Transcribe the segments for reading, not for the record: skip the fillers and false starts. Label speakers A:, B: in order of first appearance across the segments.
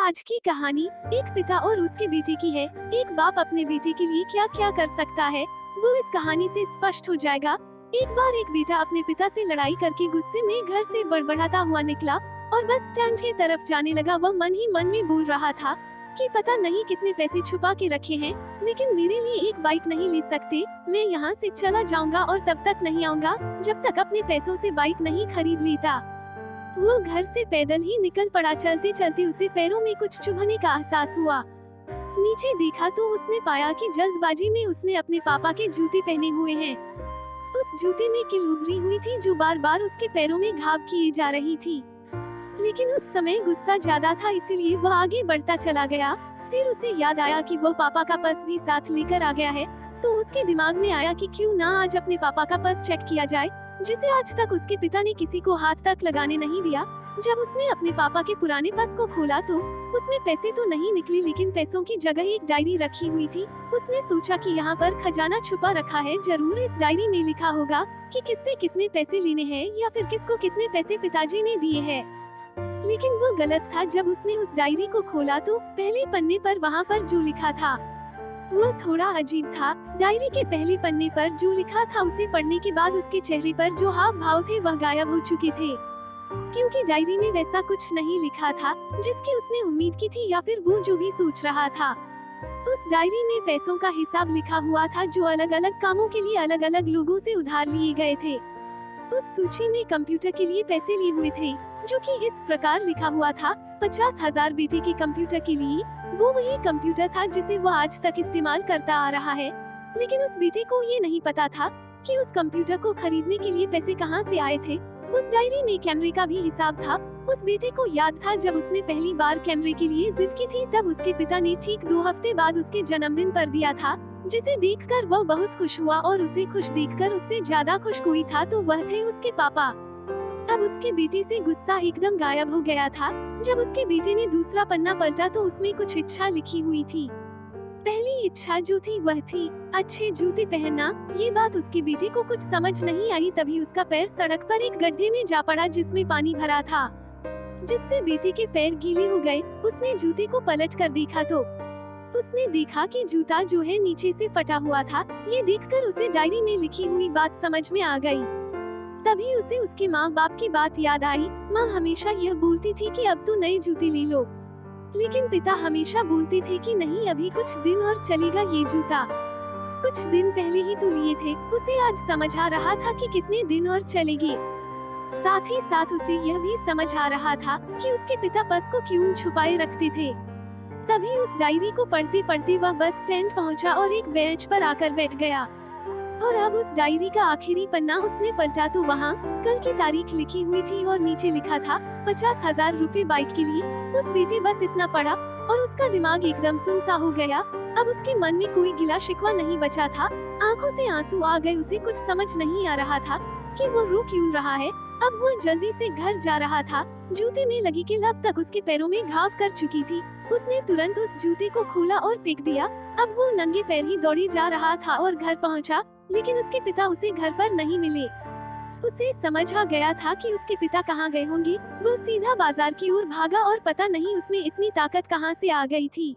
A: आज की कहानी एक पिता और उसके बेटे की है। एक बाप अपने बेटे के लिए क्या क्या कर सकता है वो इस कहानी से स्पष्ट हो जाएगा। एक बार एक बेटा अपने पिता से लड़ाई करके गुस्से में घर से बड़बड़ाता हुआ निकला और बस स्टैंड की तरफ जाने लगा। वह मन ही मन में बोल रहा था कि पता नहीं कितने पैसे छुपा के रखे हैं, लेकिन मेरे लिए एक बाइक नहीं ले सकते। मैं यहाँ से चला जाऊंगा और तब तक नहीं आऊंगा जब तक अपने पैसों से बाइक नहीं खरीद लेता। वो घर से पैदल ही निकल पड़ा। चलते चलते उसे पैरों में कुछ चुभने का एहसास हुआ। नीचे देखा तो उसने पाया कि जल्दबाजी में उसने अपने पापा के जूते पहने हुए हैं। उस जूते में कील उभरी हुई थी जो बार बार उसके पैरों में घाव किए जा रही थी, लेकिन उस समय गुस्सा ज्यादा था इसलिए वह आगे बढ़ता चला गया। फिर उसे याद आया कि वो पापा का पर्स भी साथ लेकर आ गया है, तो उसके दिमाग में आया कि क्यों ना आज अपने पापा का पर्स चेक किया जाए, जिसे आज तक उसके पिता ने किसी को हाथ तक लगाने नहीं दिया। जब उसने अपने पापा के पुराने पर्स को खोला तो उसमें पैसे तो नहीं निकले, लेकिन पैसों की जगह एक डायरी रखी हुई थी। उसने सोचा कि यहाँ पर खजाना छुपा रखा है, जरूर इस डायरी में लिखा होगा कि किससे कितने पैसे लेने हैं या फिर किसको कितने पैसे पिताजी ने दिए हैं। लेकिन वो गलत था। जब उसने उस डायरी को खोला तो पहले पन्ने पर वहाँ पर जो लिखा था वो थोड़ा अजीब था। डायरी के पहले पन्ने पर जो लिखा था उसे पढ़ने के बाद उसके चेहरे पर जो हाव भाव थे वह गायब हो चुके थे, क्योंकि डायरी में वैसा कुछ नहीं लिखा था जिसकी उसने उम्मीद की थी या फिर वो जो भी सोच रहा था। उस डायरी में पैसों का हिसाब लिखा हुआ था जो अलग अलग कामों के लिए अलग अलग लोगों से उधार लिए गए थे। उस सूची में कंप्यूटर के लिए पैसे लिए हुए थे, जो कि इस प्रकार लिखा हुआ था 50,000 बेटे के कंप्यूटर के लिए। वो वही कंप्यूटर था जिसे वो आज तक इस्तेमाल करता आ रहा है, लेकिन उस बेटे को ये नहीं पता था कि उस कंप्यूटर को खरीदने के लिए पैसे कहाँ से आए थे। उस डायरी में कैमरे का भी हिसाब था। उस बेटे को याद था जब उसने पहली बार कैमरे के लिए जिद की थी तब उसके पिता ने ठीक 2 हफ्ते बाद उसके जन्मदिन पर दिया था, जिसे देखकर वह बहुत खुश हुआ और उसे खुश देखकर उससे ज्यादा खुश कोई था तो वह थे उसके पापा। अब उसके बेटे से गुस्सा एकदम गायब हो गया था। जब उसके बेटे ने दूसरा पन्ना पलटा तो उसमें कुछ इच्छा लिखी हुई थी। पहली इच्छा जो थी वह थी अच्छे जूते पहनना। ये बात उसके बेटे को कुछ समझ नहीं आई। तभी उसका पैर सड़क पर एक गड्ढे में जा पड़ा जिसमें पानी भरा था, जिससे बेटे के पैर गीले हो गए। उसने जूते को पलट कर देखा तो उसने देखा कि जूता जो है नीचे से फटा हुआ था। ये देखकर उसे डायरी में लिखी हुई बात समझ में आ गई। तभी उसे उसके माँ बाप की बात याद आई। माँ हमेशा यह बोलती थी कि अब तो नए जूते ले लो, लेकिन पिता हमेशा बोलते थे कि नहीं, अभी कुछ दिन और चलेगा ये जूता। कुछ दिन पहले ही तो लिए थे। उसे आज समझ आ रहा था कि कितने दिन और चलेंगे। साथ ही साथ उसे यह भी समझ आ रहा था कि उसके पिता पर्स को क्यों छुपाए रखते थे। तभी उस डायरी को पढ़ते पढ़ते वह बस स्टैंड पहुंचा और एक बेंच पर आकर बैठ गया। और अब उस डायरी का आखिरी पन्ना उसने पलटा तो वहाँ कल की तारीख लिखी हुई थी और नीचे लिखा था 50,000 रुपए बाइक के लिए। उस बेटे बस इतना पढ़ा और उसका दिमाग एकदम सुनसा हो गया। अब उसके मन में कोई गिला शिकवा नहीं बचा था। आंखों से आंसू आ गए। उसे कुछ समझ नहीं आ रहा था कि वो रो क्यों रहा है। अब वो जल्दी से घर जा रहा था। जूते में लगी कील अब तक उसके पैरों में घाव कर चुकी थी। उसने तुरंत उस जूते को खोला और फेंक दिया। अब वो नंगे पैर ही दौड़े जा रहा था और घर पहुंचा, लेकिन उसके पिता उसे घर पर नहीं मिले। उसे समझ आ गया था कि उसके पिता कहाँ गए होंगे। वो सीधा बाजार की ओर भागा और पता नहीं उसमें इतनी ताकत कहाँ से आ गई थी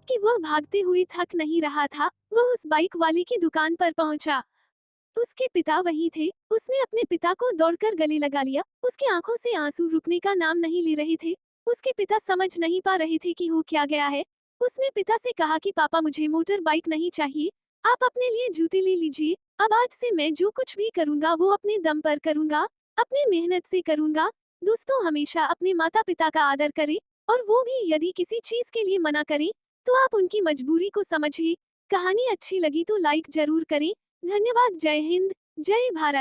A: कि वह भागते हुए थक नहीं रहा था। वह उस बाइक वाले की दुकान पर पहुंचा। उसके पिता वही थे। उसने अपने पिता को दौड़कर गले लगा लिया। उसकी आंखों से आंसू रुकने का नाम नहीं ले रहे थे। उसके पिता समझ नहीं पा रहे थे कि हो क्या गया है। उसने पिता से कहा कि पापा मुझे मोटर बाइक नहीं चाहिए, आप अपने लिए जूते ले लीजिए। अब आज से मैं जो कुछ भी करूंगा वो अपने दम पर करूंगा, अपने मेहनत से करूंगा। दोस्तों, हमेशा अपने माता पिता का आदर करें, और वो भी यदि किसी चीज के लिए मना करें तो आप उनकी मजबूरी को समझिए। कहानी अच्छी लगी तो लाइक जरूर करें। धन्यवाद। जय हिंद, जय भारत।